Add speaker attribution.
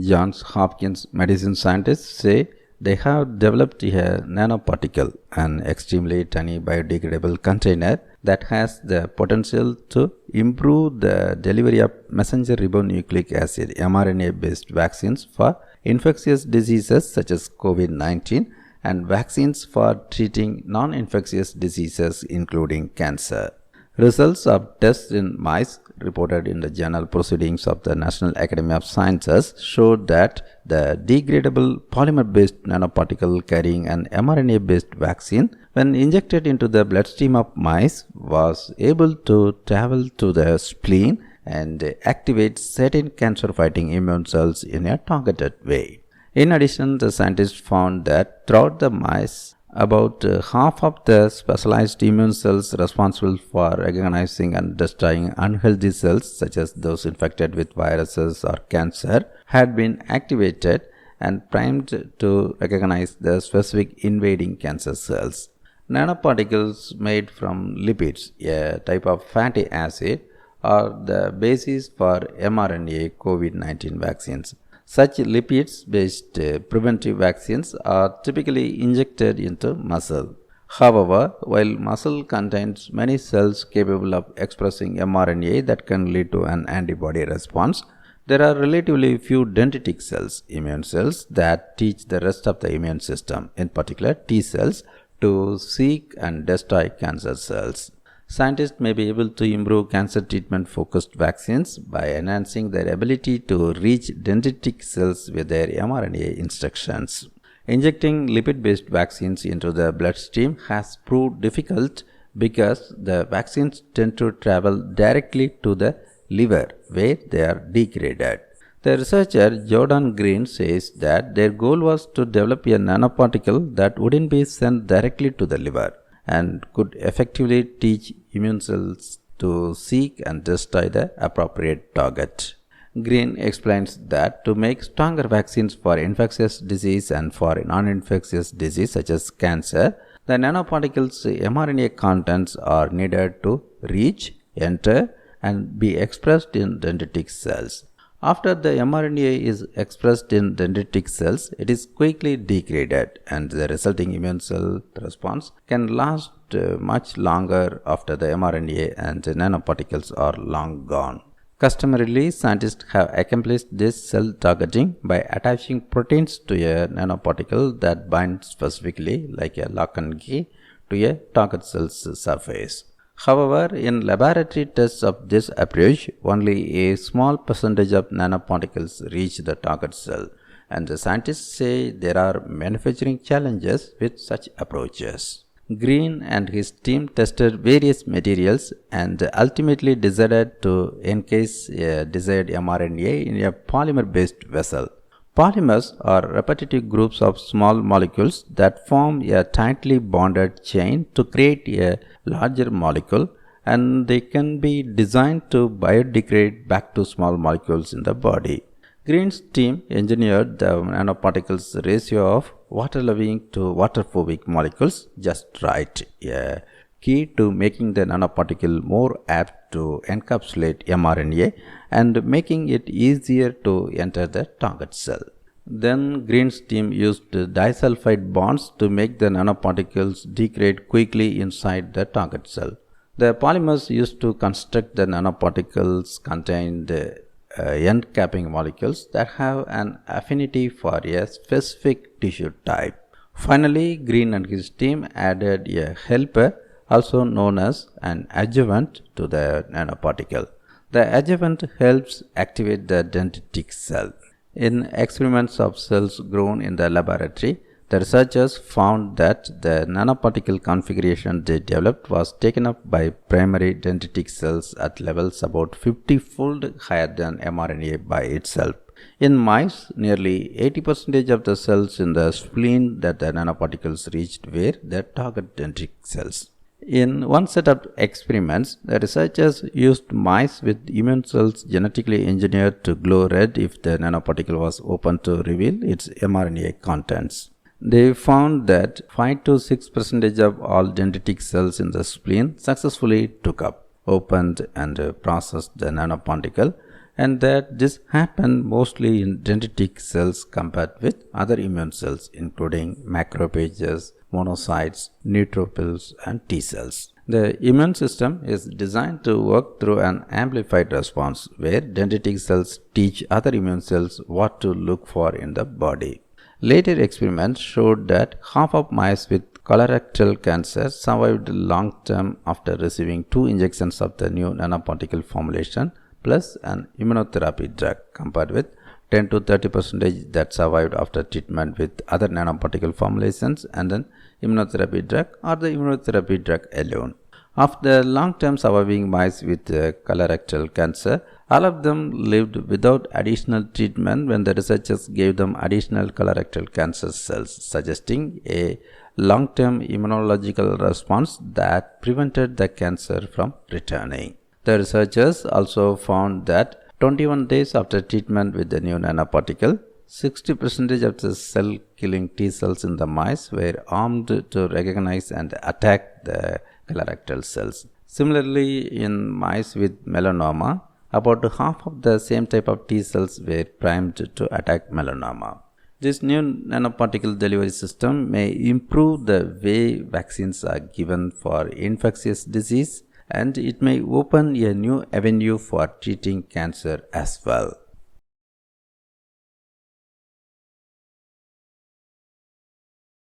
Speaker 1: Johns Hopkins Medicine scientists say they have developed a nanoparticle, an extremely tiny biodegradable container that has the potential to improve the delivery of messenger ribonucleic acid mRNA-based vaccines for infectious diseases such as COVID-19 and vaccines for treating non-infectious diseases including cancer. Results of tests in mice reported in the journal Proceedings of the National Academy of Sciences showed that the degradable polymer-based nanoparticle carrying an mRNA-based vaccine, when injected into the bloodstream of mice, was able to travel to the spleen and activate certain cancer-fighting immune cells in a targeted way. In addition, the scientists found that throughout the mice, about half of the specialized immune cells responsible for recognizing and destroying unhealthy cells, such as those infected with viruses or cancer, had been activated and primed to recognize the specific invading cancer cells. Nanoparticles made from lipids, a type of fatty acid, are the basis for mRNA COVID-19 vaccines. Such lipids-based preventive vaccines are typically injected into muscle. However, while muscle contains many cells capable of expressing mRNA that can lead to an antibody response, there are relatively few dendritic cells, immune cells, that teach the rest of the immune system, in particular T cells, to seek and destroy cancer cells. Scientists may be able to improve cancer treatment-focused vaccines by enhancing their ability to reach dendritic cells with their mRNA instructions. Injecting lipid-based vaccines into the bloodstream has proved difficult because the vaccines tend to travel directly to the liver, where they are degraded. The researcher Jordan Green says that their goal was to develop a nanoparticle that wouldn't be sent directly to the liver and could effectively teach immune cells to seek and destroy the appropriate target. Green explains that to make stronger vaccines for infectious disease and for non-infectious disease such as cancer, the nanoparticles' mRNA contents are needed to reach, enter, and be expressed in dendritic cells. After the mRNA is expressed in dendritic cells, it is quickly degraded, and the resulting immune cell response can last much longer after the mRNA and nanoparticles are long gone. Customarily, scientists have accomplished this cell targeting by attaching proteins to a nanoparticle that binds specifically, like a lock and key, to a target cell's surface. However, in laboratory tests of this approach, only a small percentage of nanoparticles reach the target cell, and the scientists say there are manufacturing challenges with such approaches. Green and his team tested various materials and ultimately decided to encase a desired mRNA in a polymer-based vessel. Polymers are repetitive groups of small molecules that form a tightly bonded chain to create a larger molecule, and they can be designed to biodegrade back to small molecules in the body. Green's team engineered the nanoparticles' ratio of water-loving to water-phobic molecules just right, a key to making the nanoparticle more apt to encapsulate mRNA and making it easier to enter the target cell. Then Green's team used disulfide bonds to make the nanoparticles degrade quickly inside the target cell. The polymers used to construct the nanoparticles contained end capping molecules that have an affinity for a specific tissue type. Finally, Green and his team added a helper, also known as an adjuvant, to the nanoparticle. The adjuvant helps activate the dendritic cell. In experiments of cells grown in the laboratory, the researchers found that the nanoparticle configuration they developed was taken up by primary dendritic cells at levels about 50-fold higher than mRNA by itself. In mice, nearly 80% of the cells in the spleen that the nanoparticles reached were the target dendritic cells. In one set of experiments, the researchers used mice with immune cells genetically engineered to glow red if the nanoparticle was opened to reveal its mRNA contents. They found that 5 to 6% of all dendritic cells in the spleen successfully took up, opened, and processed the nanoparticle, and that this happened mostly in dendritic cells compared with other immune cells, including macrophages, monocytes, neutrophils, and T cells. The immune system is designed to work through an amplified response where dendritic cells teach other immune cells what to look for in the body. Later experiments showed that half of mice with colorectal cancer survived long term after receiving 2 injections of the new nanoparticle formulation plus an immunotherapy drug, compared with 10 to 30% that survived after treatment with other nanoparticle formulations and an immunotherapy drug or the immunotherapy drug alone. Of the long-term surviving mice with colorectal cancer, all of them lived without additional treatment when the researchers gave them additional colorectal cancer cells, suggesting a long-term immunological response that prevented the cancer from returning. The researchers also found that 21 days after treatment with the new nanoparticle, 60% of the cell-killing T cells in the mice were armed to recognize and attack the colorectal cells. Similarly, in mice with melanoma, about half of the same type of T cells were primed to attack melanoma. This new nanoparticle delivery system may improve the way vaccines are given for infectious disease, and it may open a new avenue for treating cancer as well.